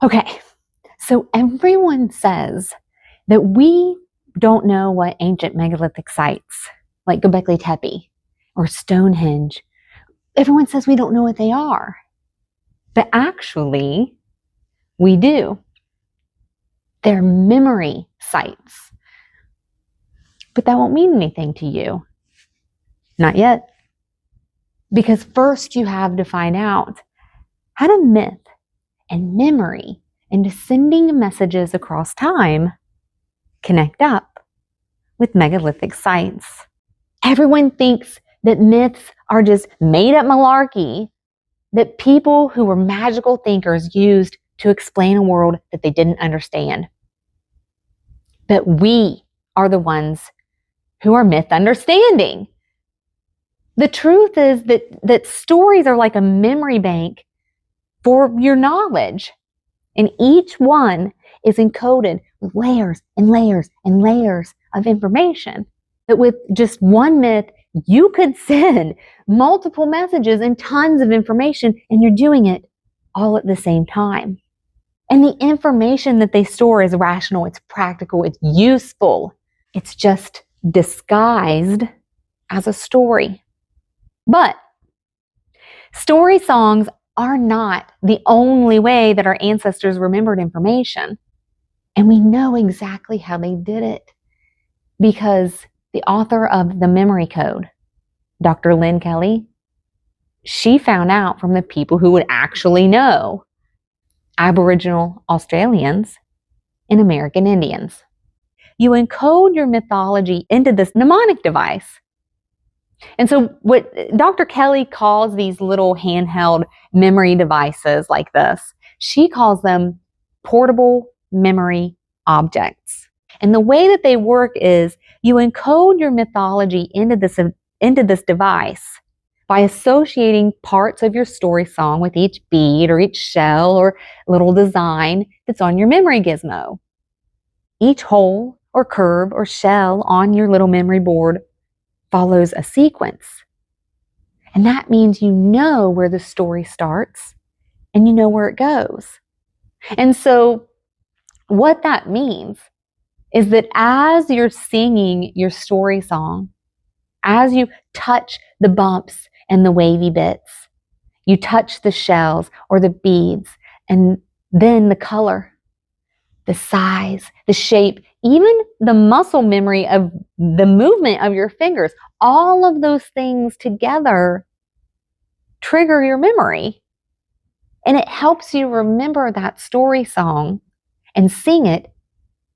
Okay, so everyone says that we don't know what ancient megalithic sites like Göbekli Tepe or Stonehenge, everyone says we don't know what they are. But actually, we do. They're memory sites. But that won't mean anything to you. Not yet. Because first you have to find out how do myth and memory and sending messages across time connect up with megalithic sites. Everyone thinks that myths are just made up malarkey that people who were magical thinkers used to explain a world that they didn't understand. But we are the ones who are Mythunderstanding. The truth is that stories are like a memory bank for your knowledge. And each one is encoded with layers and layers and layers of information. That with just one myth, you could send multiple messages and tons of information, and you're doing it all at the same time. And the information that they store is rational, it's practical, it's useful. It's just disguised as a story. But story songs are not the only way that our ancestors remembered information. And we know exactly how they did it because the author of the memory code, Dr. Lynne Kelly, she found out from the people who would actually know, Aboriginal Australians and American Indians. You encode your mythology into this mnemonic device. And so what Dr. Kelly calls these little handheld memory devices like this, she calls them portable memory objects. And the way that they work is you encode your mythology into this device by associating parts of your story song with each bead or each shell or little design that's on your memory gizmo. Each hole or curve or shell on your little memory board follows a sequence. And that means you know where the story starts and you know where it goes. And so what that means is that as you're singing your story song, as you touch the bumps and the wavy bits, you touch the shells or the beads, and then the color, the size, the shape, even the muscle memory of the movement of your fingers, all of those things together trigger your memory. And it helps you remember that story song and sing it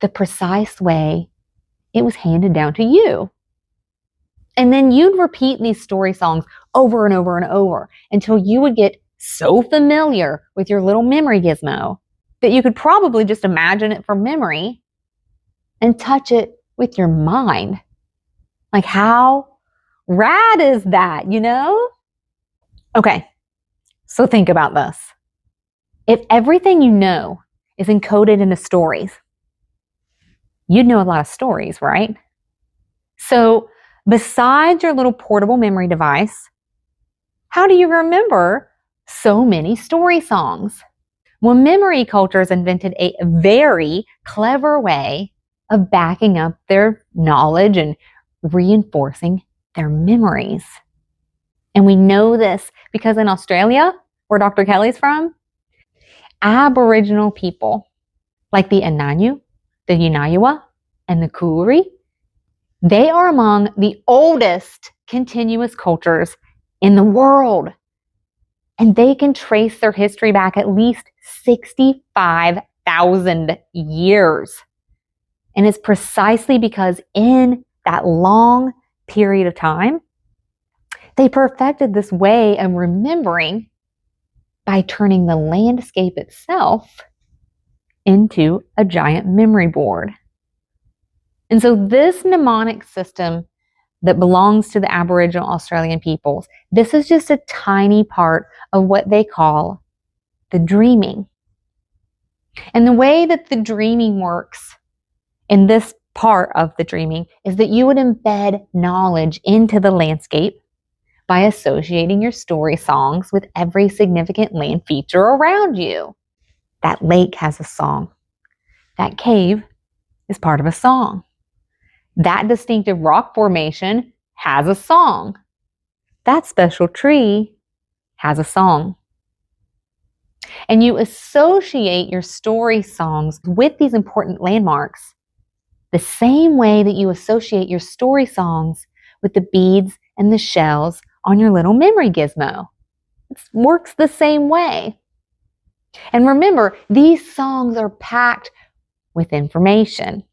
the precise way it was handed down to you. And then you'd repeat these story songs over and over and over until you would get so familiar with your little memory gizmo that you could probably just imagine it from memory and touch it with your mind. Like, how rad is that, you know? Okay, so think about this. If everything you know is encoded into stories, you'd know a lot of stories, right? So besides your little portable memory device, how do you remember so many story songs? Well, memory cultures invented a very clever way of backing up their knowledge and reinforcing their memories. And we know this because in Australia, where Dr. Kelly's from, Aboriginal people like the Yanayuwa, the Yanayuwa, and the Koori, they are among the oldest continuous cultures in the world. And they can trace their history back at least 65,000 years. And it's precisely because in that long period of time, they perfected this way of remembering by turning the landscape itself into a giant memory board. And so this mnemonic system that belongs to the Aboriginal Australian peoples, this is just a tiny part of what they call the dreaming. And the way that the dreaming works in this part of the dreaming is that you would embed knowledge into the landscape by associating your story songs with every significant land feature around you. That lake has a song. That cave is part of a song. That distinctive rock formation has a song. That special tree has a song. And you associate your story songs with these important landmarks the same way that you associate your story songs with the beads and the shells on your little memory gizmo. It works the same way. And remember, these songs are packed with information.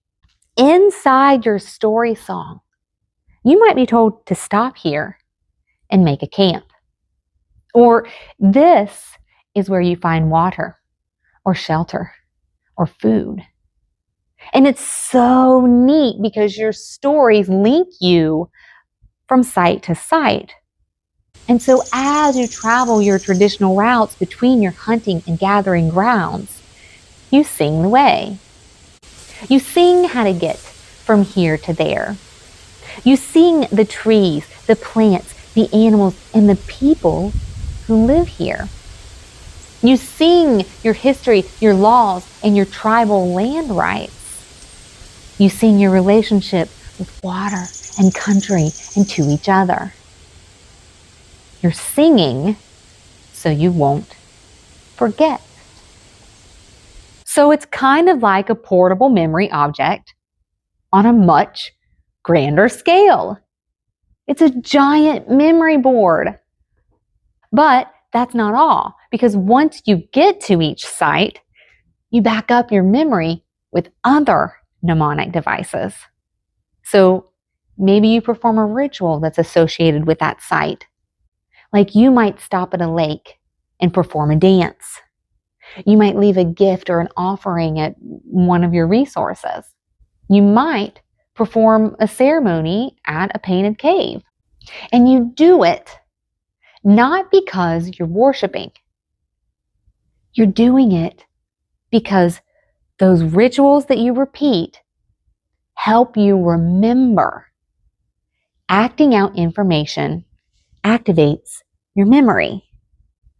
Inside your story song, you might be told to stop here and make a camp. Or this is where you find water or shelter or food. And it's so neat because your stories link you from site to site. And so as you travel your traditional routes between your hunting and gathering grounds, you sing the way. You sing how to get from here to there. You sing the trees, the plants, the animals, and the people who live here. You sing your history, your laws, and your tribal land rights. You sing your relationship with water and country and to each other. You're singing so you won't forget. So it's kind of like a portable memory object on a much grander scale. It's a giant memory board. But that's not all, because once you get to each site, you back up your memory with other mnemonic devices. So maybe you perform a ritual that's associated with that site. Like you might stop at a lake and perform a dance. You might leave a gift or an offering at one of your resources. You might perform a ceremony at a painted cave. And you do it not because you're worshiping. You're doing it because those rituals that you repeat help you remember. Acting out information activates your memory.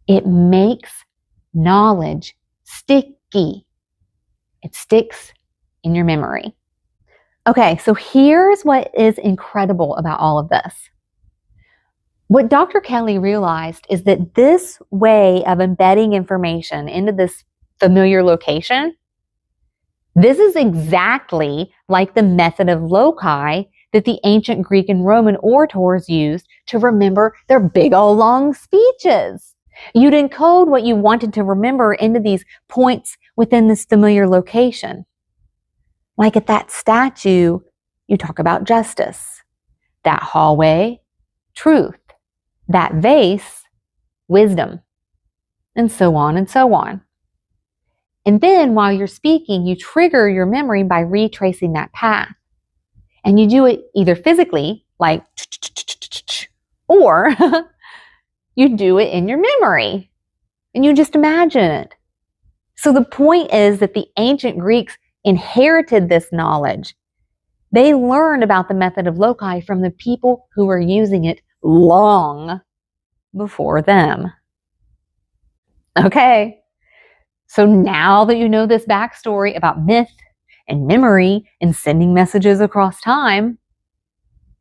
It makes knowledge sticky. It sticks in your memory. Okay, so here's what is incredible about all of this. What Dr. Kelly realized is that this way of embedding information into this familiar location, this is exactly like the method of Loci that the ancient Greek and Roman orators used to remember their big old long speeches. You'd encode what you wanted to remember into these points within this familiar location. Like at that statue, you talk about justice. That hallway, truth. That vase, wisdom. And so on and so on. And then while you're speaking, you trigger your memory by retracing that path. And you do it either physically, like, or you do it in your memory. And you just imagine it. So the point is that the ancient Greeks inherited this knowledge. They learned about the method of Loci from the people who were using it long before them. Okay, so now that you know this backstory about myth and memory and sending messages across time,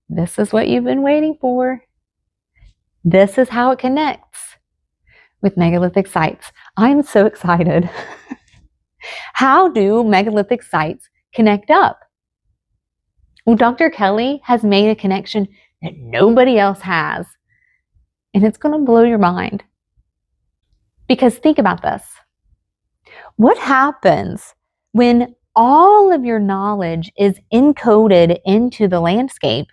this is what you've been waiting for. This is how it connects with megalithic sites. I'm so excited. How do megalithic sites connect up? Well, Dr. Kelly has made a connection that nobody else has. And it's going to blow your mind. Because think about this. What happens when all of your knowledge is encoded into the landscape,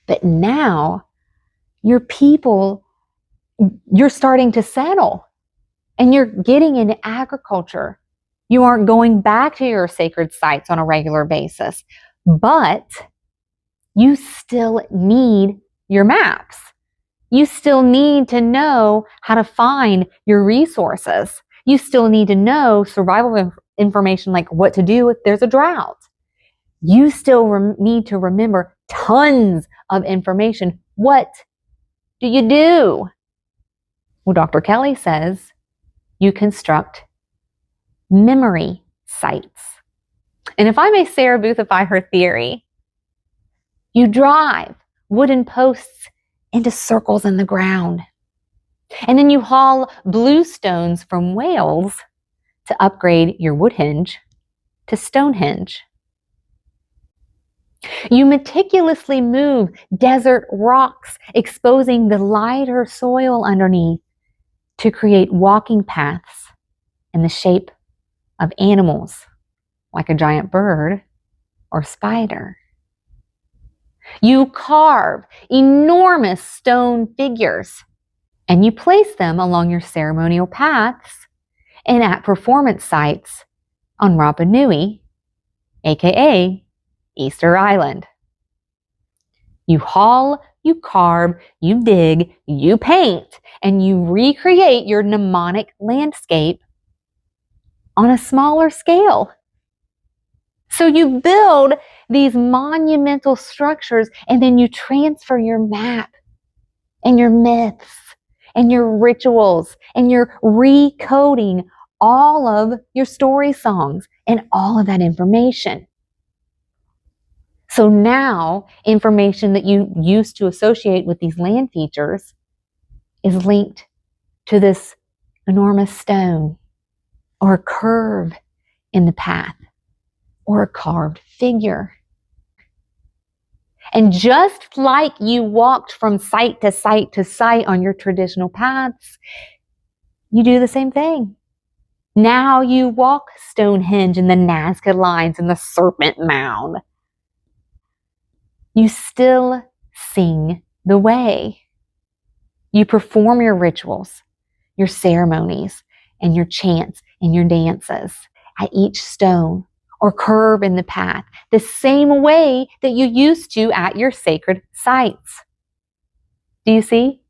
but now your people, you're starting to settle and you're getting into agriculture. You aren't going back to your sacred sites on a regular basis, but you still need your maps. You still need to know how to find your resources. You still need to know survival information like what to do if there's a drought. You still need to remember tons of information. What do you do? Well, Dr. Kelly says you construct memory sites. And if I may Sarah Boothify her theory, you drive wooden posts into circles in the ground. And then you haul blue stones from Wales to upgrade your Woodhenge to Stonehenge. You meticulously move desert rocks, exposing the lighter soil underneath to create walking paths in the shape of animals, like a giant bird or spider. You carve enormous stone figures and you place them along your ceremonial paths and at performance sites on Rapa Nui, aka Easter Island. You haul, you carve, you dig, you paint, and you recreate your mnemonic landscape on a smaller scale. So you build these monumental structures and then you transfer your map and your myths and your rituals and you're recoding all of your story songs and all of that information. So now information that you used to associate with these land features is linked to this enormous stone or a curve in the path or a carved figure. And just like you walked from site to site to site on your traditional paths, you do the same thing. Now you walk Stonehenge and the Nazca lines and the Serpent Mound. You still sing the way. You perform your rituals, your ceremonies, and your chants and your dances at each stone or curve in the path, the same way that you used to at your sacred sites. Do you see?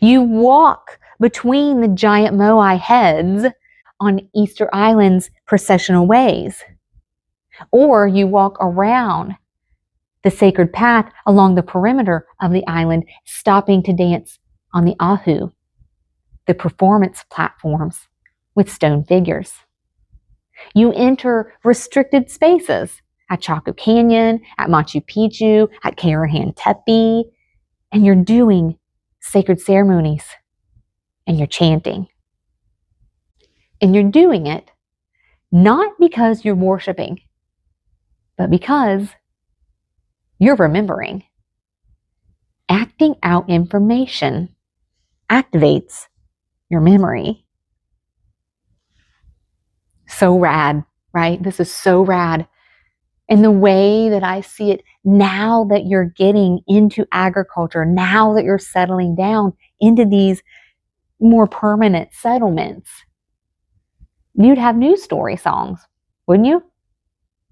You walk between the giant moai heads on Easter Island's processional ways, or you walk around the sacred path along the perimeter of the island, stopping to dance on the ahu, the performance platforms with stone figures. You enter restricted spaces at Chaco Canyon, at Machu Picchu, at Karahan Tepe, and you're doing sacred ceremonies and you're chanting. And you're doing it not because you're worshiping, but because you're remembering. Acting out information activates your memory. So rad, right? This is so rad. And the way that I see it now that you're getting into agriculture, now that you're settling down into these more permanent settlements, you'd have news story songs, wouldn't you?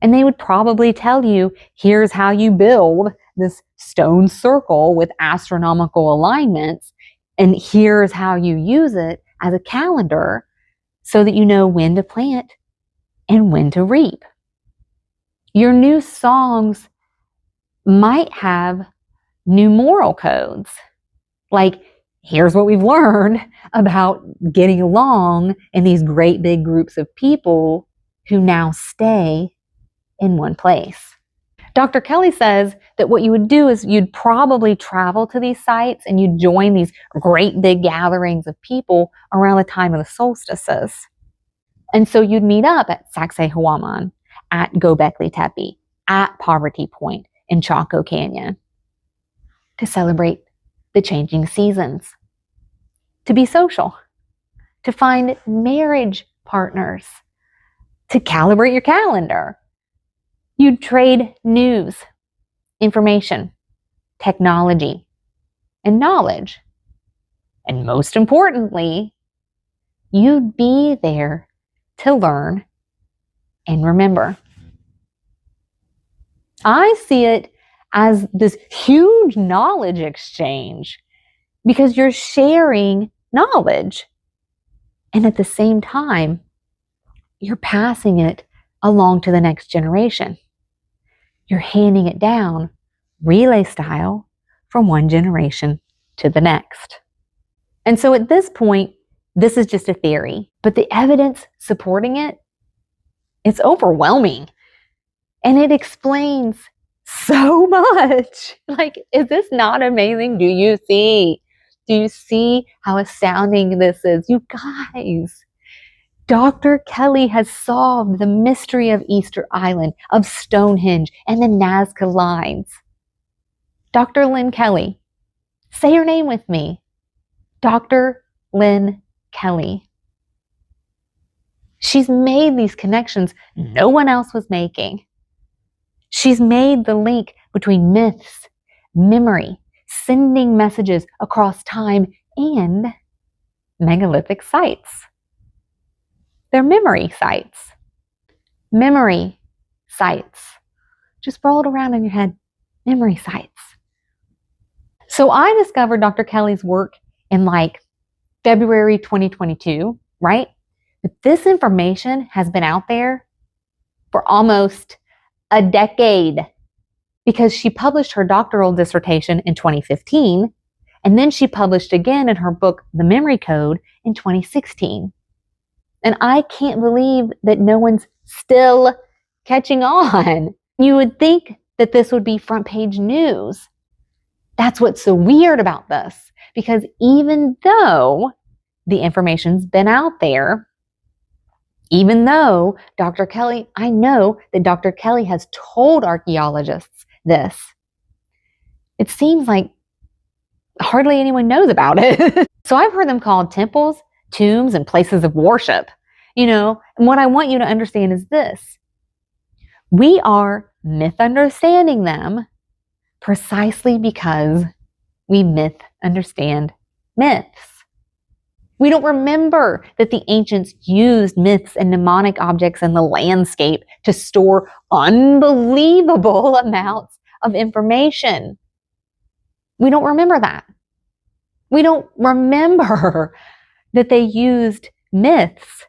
And they would probably tell you, here's how you build this stone circle with astronomical alignments, and here's how you use it as a calendar so that you know when to plant and when to reap. Your new songs might have new moral codes, like, here's what we've learned about getting along in these great big groups of people who now stay in one place. Dr. Kelly says that what you would do is you'd probably travel to these sites and you'd join these great big gatherings of people around the time of the solstices. And so you'd meet up at Sacsayhuaman, at Göbekli Tepe, at Poverty Point in Chaco Canyon to celebrate the changing seasons, to be social, to find marriage partners, to calibrate your calendar. You'd trade news, information, technology, and knowledge. And most importantly, you'd be there to learn and remember. I see it as this huge knowledge exchange because you're sharing knowledge. And at the same time, you're passing it along to the next generation. You're handing it down relay style from one generation to the next. And so at this point, This is just a theory, but the evidence supporting it, it's overwhelming. And it explains so much. Like, is this not amazing? Do you see? Do you see how astounding this is? You guys, Dr. Kelly has solved the mystery of Easter Island, of Stonehenge, and the Nazca lines. Dr. Lynne Kelly, say her name with me. Dr. Lynne Kelly. She's made these connections no one else was making. She's made the link between myths, memory, sending messages across time, and megalithic sites. They're memory sites. Memory sites. Just roll it around in your head. Memory sites. So I discovered Dr. Kelly's work in like February 2022, right? But this information has been out there for almost a decade because she published her doctoral dissertation in 2015, and then she published again in her book, The Memory Code, in 2016. And I can't believe that no one's still catching on. You would think that this would be front page news. That's what's so weird about this, because even though the information's been out there, even though Dr. Kelly, I know that Dr. Kelly has told archaeologists this, it seems like hardly anyone knows about it. So I've heard them called temples, tombs, and places of worship. And what I want you to understand is this. We are misunderstanding them precisely because we misunderstand myths. We don't remember that the ancients used myths and mnemonic objects in the landscape to store unbelievable amounts of information. We don't remember that. We don't remember that they used myths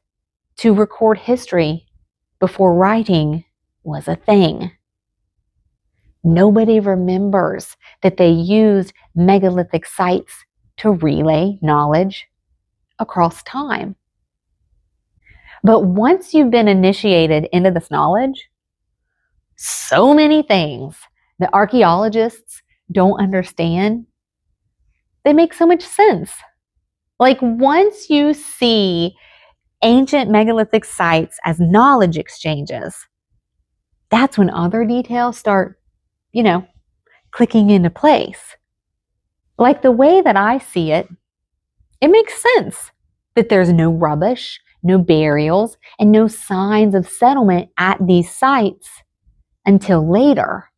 to record history before writing was a thing. Nobody remembers that they used megalithic sites to relay knowledge across time. But once you've been initiated into this knowledge, so many things that archaeologists don't understand, they make so much sense. Like once you see ancient megalithic sites as knowledge exchanges, that's when other details start, clicking into place. Like the way that I see it, it makes sense that there's no rubbish, no burials, and no signs of settlement at these sites until later.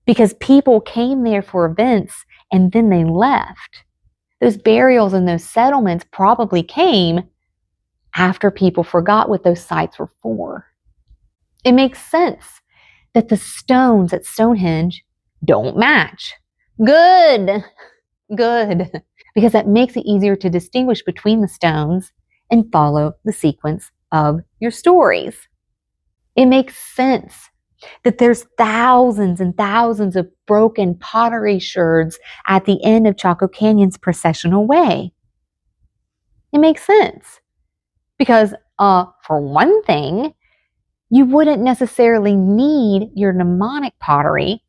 Because people came there for events and then they left. Those burials and those settlements probably came after people forgot what those sites were for. It makes sense that the stones at Stonehenge don't match. Good. Because that makes it easier to distinguish between the stones and follow the sequence of your stories. It makes sense that there's thousands and thousands of broken pottery sherds at the end of Chaco Canyon's processional way. It makes sense because, for one thing, you wouldn't necessarily need your mnemonic pottery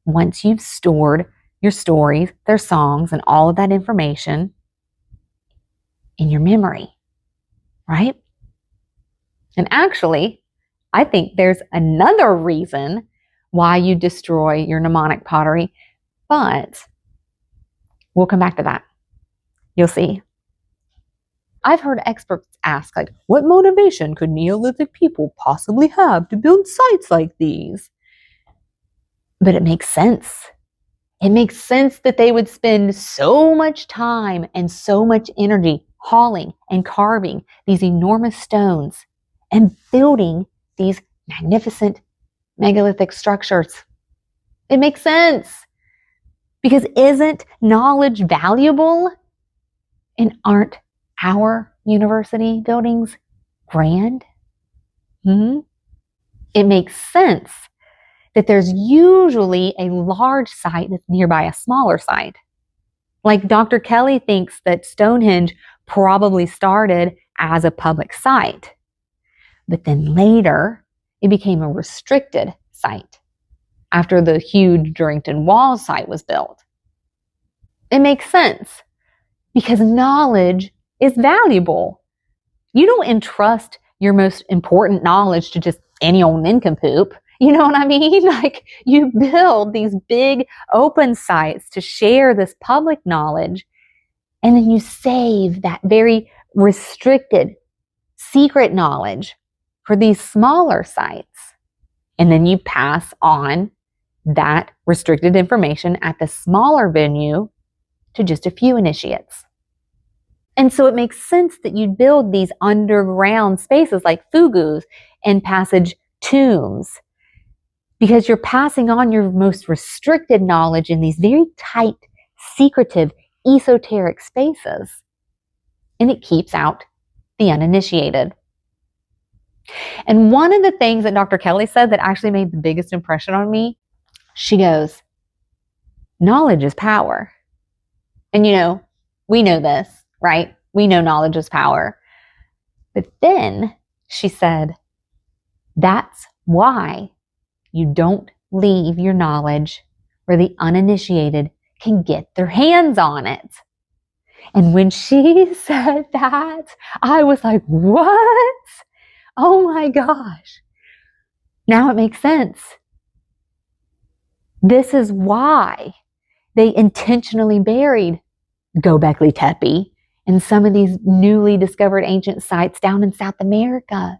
once you've stored your stories, their songs, and all of that information in your memory, right? And actually, I think there's another reason why you destroy your mnemonic pottery, but we'll come back to that. You'll see. I've heard experts ask, what motivation could Neolithic people possibly have to build sites like these? But it makes sense. It makes sense that they would spend so much time and so much energy hauling and carving these enormous stones and building these magnificent megalithic structures. It makes sense. Because isn't knowledge valuable? And aren't our university buildings grand? It makes sense that there's usually a large site that's nearby a smaller site. Like Dr. Kelly thinks that Stonehenge probably started as a public site, but then later it became a restricted site after the huge Durrington Wall site was built. It makes sense because knowledge is valuable. You don't entrust your most important knowledge to just any old nincompoop. You know what I mean? Like, you build these big open sites to share this public knowledge, and then you save that very restricted, secret knowledge for these smaller sites. And then you pass on that restricted information at the smaller venue to just a few initiates. And so it makes sense that you'd build these underground spaces like fugus and passage tombs, because you're passing on your most restricted knowledge in these very tight, secretive, esoteric spaces. And it keeps out the uninitiated. And one of the things that Dr. Kelly said that actually made the biggest impression on me, she goes, knowledge is power. And we know this, right? We know knowledge is power. But then she said, that's why you don't leave your knowledge where the uninitiated can get their hands on it. And when she said that, I was like, what? Oh my gosh. Now it makes sense. This is why they intentionally buried Göbekli Tepe and some of these newly discovered ancient sites down in South America.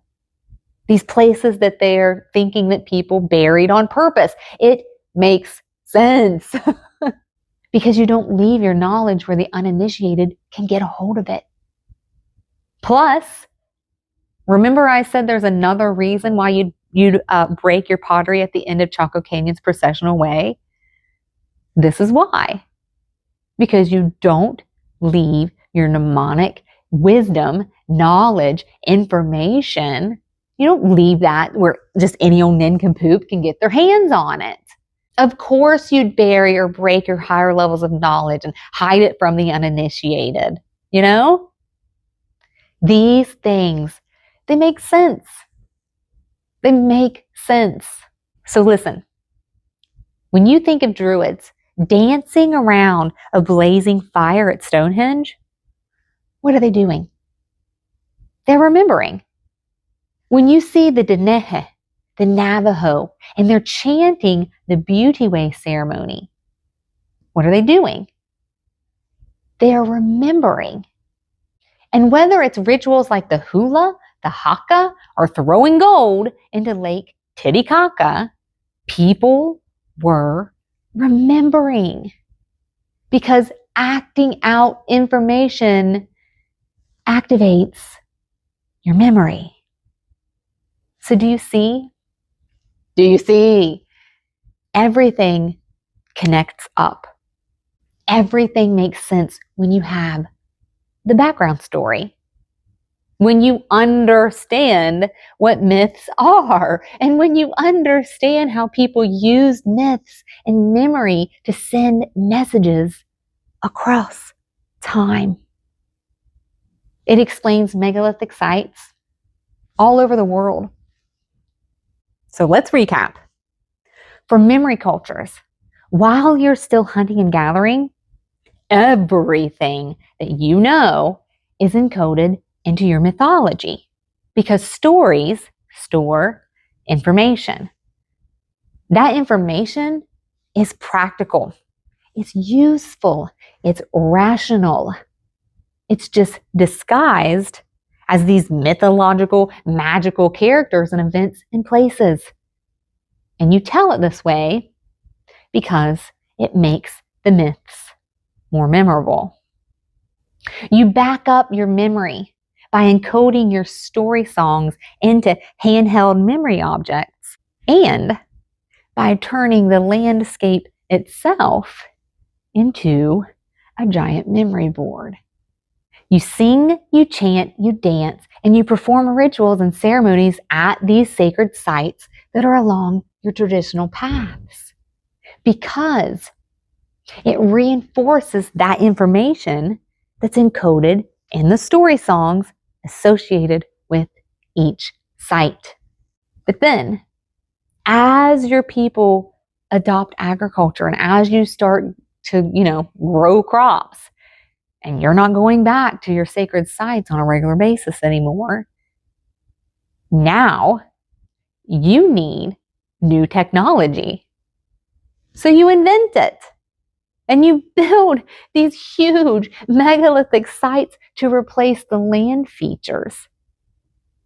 These places that they're thinking that people buried on purpose. It makes sense. Because you don't leave your knowledge where the uninitiated can get a hold of it. Plus, remember I said there's another reason why you'd break your pottery at the end of Chaco Canyon's processional way? This is why. Because you don't leave your mnemonic wisdom, knowledge, information. You don't leave that where just any old nincompoop can get their hands on it. Of course you'd bury or break your higher levels of knowledge and hide it from the uninitiated. These things, they make sense. They make sense. So listen, when you think of Druids dancing around a blazing fire at Stonehenge, what are they doing? They're remembering. When you see the Dinehe, the Navajo, and they're chanting the Beauty Way ceremony, what are they doing? They are remembering. And whether it's rituals like the hula, the haka, or throwing gold into Lake Titicaca, people were remembering. Because acting out information activates your memory. So do you see? Do you see? Everything connects up. Everything makes sense when you have the background story. When you understand what myths are, and when you understand how people use myths and memory to send messages across time. It explains megalithic sites all over the world. So let's recap. For memory cultures, while you're still hunting and gathering, everything that you know is encoded into your mythology, because stories store information. That information is practical, it's useful, it's rational. It's just disguised as these mythological, magical characters and events and places. And you tell it this way because it makes the myths more memorable. You back up your memory by encoding your story songs into handheld memory objects and by turning the landscape itself into a giant memory board. You sing, you chant, you dance, and you perform rituals and ceremonies at these sacred sites that are along your traditional paths, because it reinforces that information that's encoded in the story songs associated with each site. But then, as your people adopt agriculture and as you start to, grow crops, and you're not going back to your sacred sites on a regular basis anymore, now you need new technology. So you invent it. And you build these huge megalithic sites to replace the land features.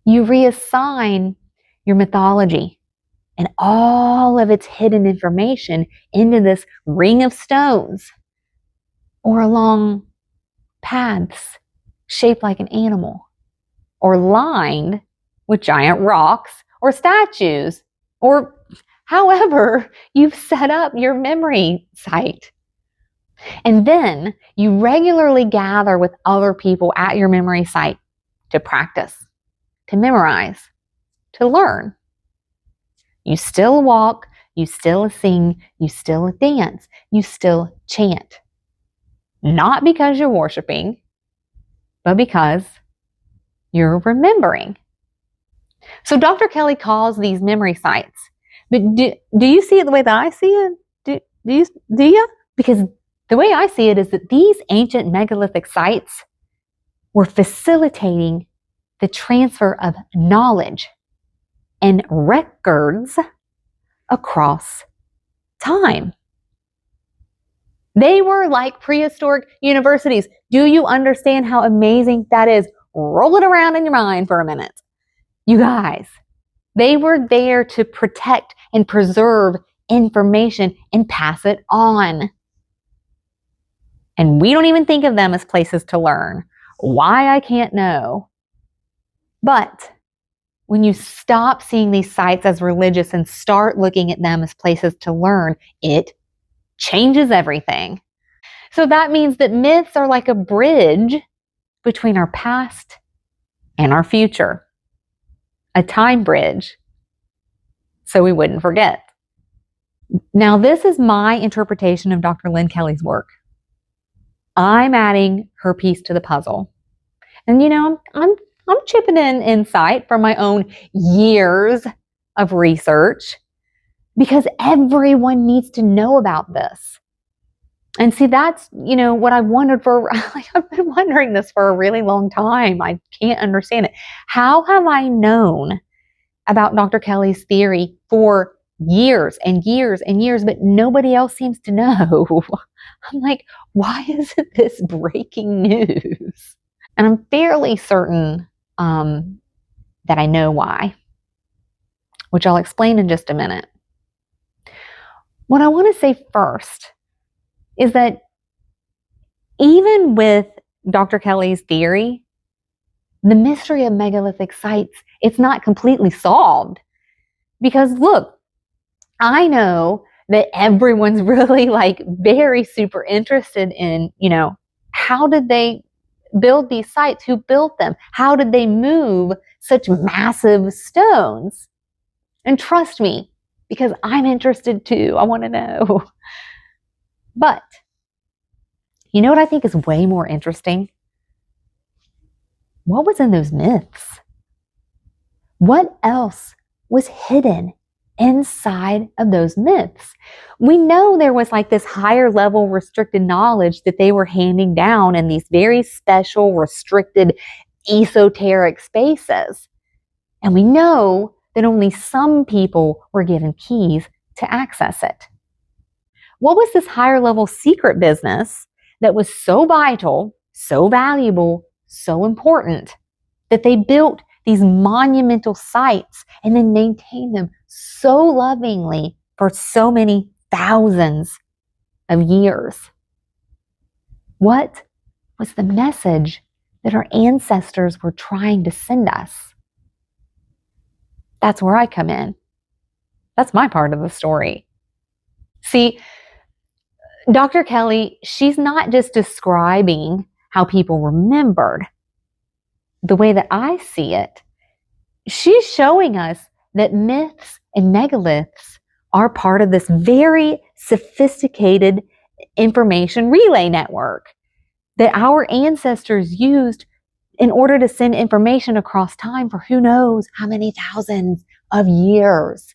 You reassign your mythology and all of its hidden information into this ring of stones or along paths shaped like an animal or lined with giant rocks or statues or however you've set up your memory site. And then you regularly gather with other people at your memory site to practice, to memorize, to learn. You still walk, you still sing, you still dance, you still chant. Not because you're worshiping, but because you're remembering. So Dr. Kelly calls these memory sites. But do you see it the way that I see it? Do you? Because the way I see it is that these ancient megalithic sites were facilitating the transfer of knowledge and records across time. They were like prehistoric universities. Do you understand how amazing that is? Roll it around in your mind for a minute. You guys, they were there to protect and preserve information and pass it on. And we don't even think of them as places to learn. Why, I can't know. But when you stop seeing these sites as religious and start looking at them as places to learn, it changes everything. So that means that myths are like a bridge between our past and our future. A time bridge, so we wouldn't forget. Now, this is my interpretation of Dr. Lynne Kelly's work. I'm adding her piece to the puzzle. And I'm chipping in insight from my own years of research because everyone needs to know about this. And see, that's, what I wondered for, I've been wondering this for a really long time. I can't understand it. How have I known about Dr. Kelly's theory for years and years and years, but nobody else seems to know? I'm like, why isn't this breaking news? And I'm fairly certain that I know why, which I'll explain in just a minute. What I want to say first is that even with Dr. Kelly's theory, the mystery of megalithic sites, it's not completely solved. Because look, I know that everyone's really very super interested in, how did they build these sites? Who built them? How did they move such massive stones? And trust me, because I'm interested too. I want to know. But you know what I think is way more interesting? What was in those myths? What else was hidden inside of those myths? We know there was this higher level restricted knowledge that they were handing down in these very special, restricted, esoteric spaces. And we know that only some people were given keys to access it. What was this higher level secret business that was so vital, so valuable, so important that they built these monumental sites and then maintained them so lovingly for so many thousands of years? What was the message that our ancestors were trying to send us? That's where I come in. That's my part of the story. See, Dr. Kelly, she's not just describing how people remembered. The way that I see it, she's showing us that myths and megaliths are part of this very sophisticated information relay network that our ancestors used in order to send information across time for who knows how many thousands of years.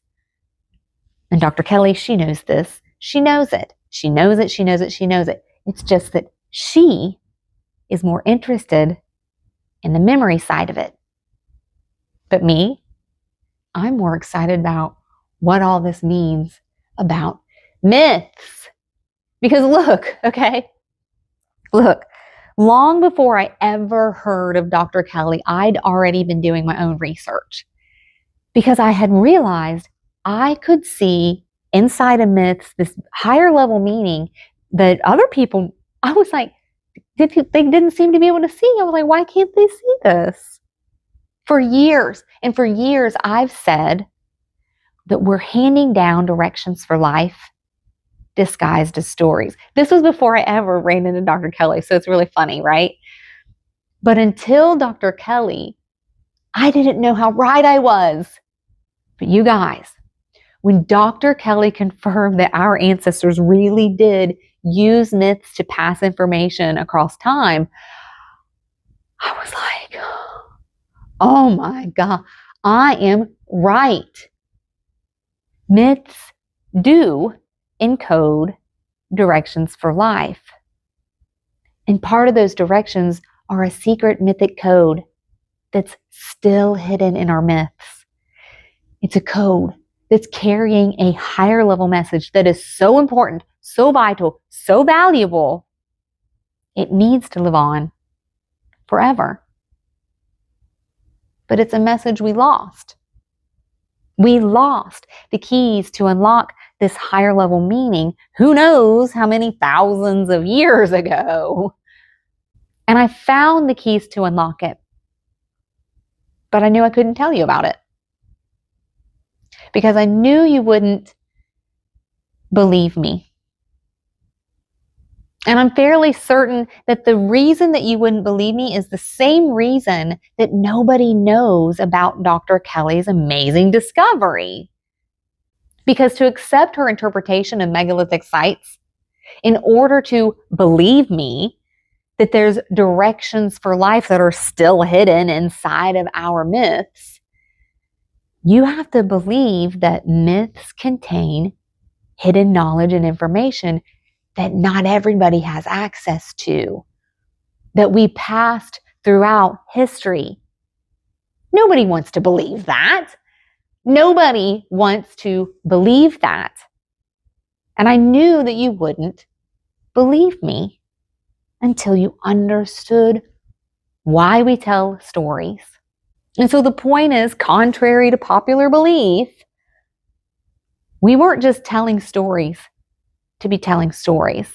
And Dr. Kelly, she knows this. She knows it. She knows it. She knows it. She knows it. It's just that she is more interested in the memory side of it. But me, I'm more excited about what all this means about myths. Because look, okay, look, long before I ever heard of Dr. Kelly, I'd already been doing my own research because I had realized I could see inside of myths this higher level meaning that other people, I was like, they didn't seem to be able to see. I was like, why can't they see this? For years I've said that we're handing down directions for life disguised as stories. This was before I ever ran into Dr. Kelly, so it's really funny, right? But until Dr. Kelly, I didn't know how right I was. But you guys, when Dr. Kelly confirmed that our ancestors really did use myths to pass information across time, I was like, oh my God, I am right. Myths do encode directions for life. And part of those directions are a secret mythic code that's still hidden in our myths. It's a code that's carrying a higher level message that is so important, so vital, so valuable, it needs to live on forever. But it's a message we lost. We lost the keys to unlock this higher level meaning, who knows how many thousands of years ago. And I found the keys to unlock it, but I knew I couldn't tell you about it because I knew you wouldn't believe me. And I'm fairly certain that the reason that you wouldn't believe me is the same reason that nobody knows about Dr. Kelly's amazing discovery. Because to accept her interpretation of megalithic sites, in order to believe me that there's directions for life that are still hidden inside of our myths, you have to believe that myths contain hidden knowledge and information that not everybody has access to, that we passed throughout history. Nobody wants to believe that. Nobody wants to believe that. And I knew that you wouldn't believe me until you understood why we tell stories. And so the point is, contrary to popular belief, we weren't just telling stories to be telling stories.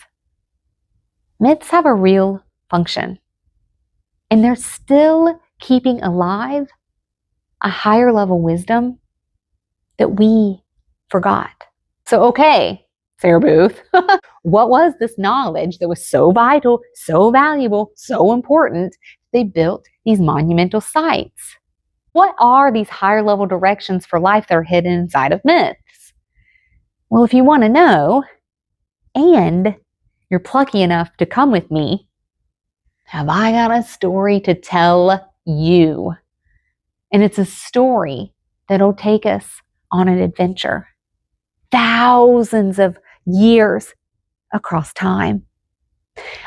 Myths have a real function, and they're still keeping alive a higher level wisdom that we forgot. So, okay, Sarah Booth, what was this knowledge that was so vital, so valuable, so important, they built these monumental sites? What are these higher level directions for life that are hidden inside of myths? Well, if you want to know, and you're plucky enough to come with me, have I got a story to tell you. And it's a story that'll take us on an adventure, thousands of years across time.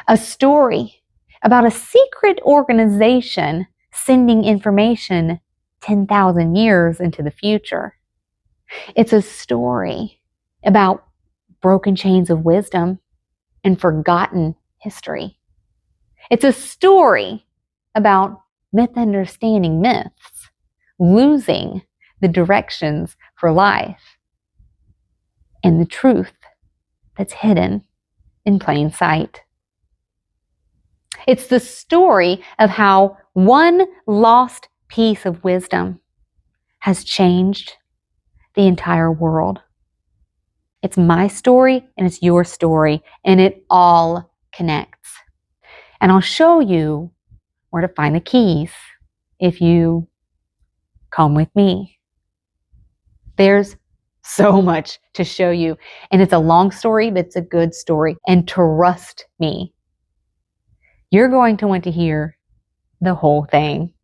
A story about a secret organization sending information 10,000 years into the future. It's a story about broken chains of wisdom and forgotten history. It's a story about Mythunderstanding myths, losing the directions for life, and the truth that's hidden in plain sight. It's the story of how one lost piece of wisdom has changed the entire world. It's my story and it's your story, and it all connects. And I'll show you where to find the keys if you come with me. There's so much to show you, and it's a long story, but it's a good story. And trust me, you're going to want to hear the whole thing.